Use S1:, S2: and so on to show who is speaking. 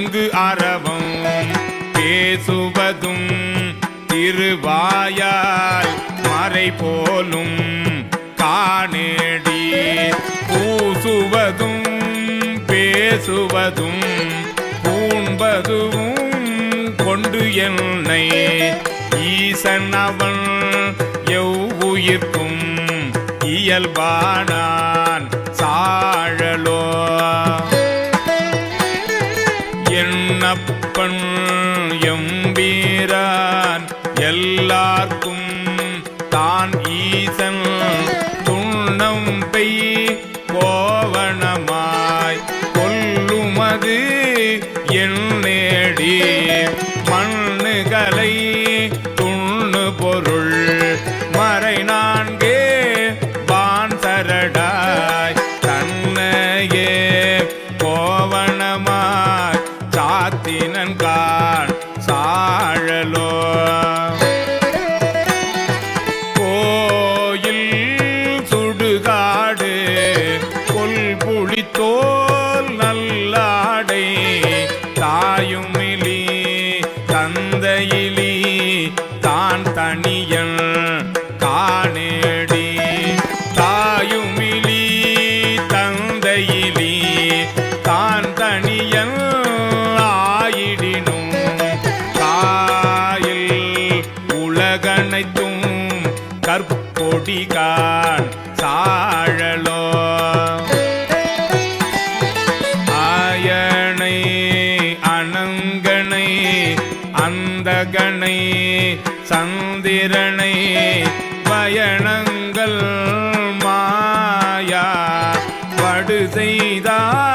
S1: அங்கு அறவும் பேசுவதும் திருவாயால் மறை போலும் காணேடி பூசுவதும் பேசுவதும் பூண்பதும் கொண்டு என்னை ஈசன் அவன் எவ்வுயிர்க்கும் இயல்பானான் சாழலோ என்னப்பன் எம்பீரான் எல்லார்க்கும் தான் ஈசன் துண்ணம் பெய் கோவணமாய் கொல்லுமது என் நேடி மண்ணுகளை துண்ணு பொருள் மறை நான்கே வான் சரடாய் தன்னையே கோவணமாய் சாத்தினன்கான் சாழலோ கோயில் சுடுகாடு கொல்புளித்தோல் நல்லாடை தாயுமிலி தந்தையிலி தான் தனியன் காணேடி தாயுமிலி தந்தையிலி தான் தனியன் ஆயிடினும் காயில் உலகனைத்தும் கற்பொடிகான் சாழலோ ஆயனை அனங்கனை அந்தகனை சந்திரனை பயணங்கள் மாயா படு செய்தார்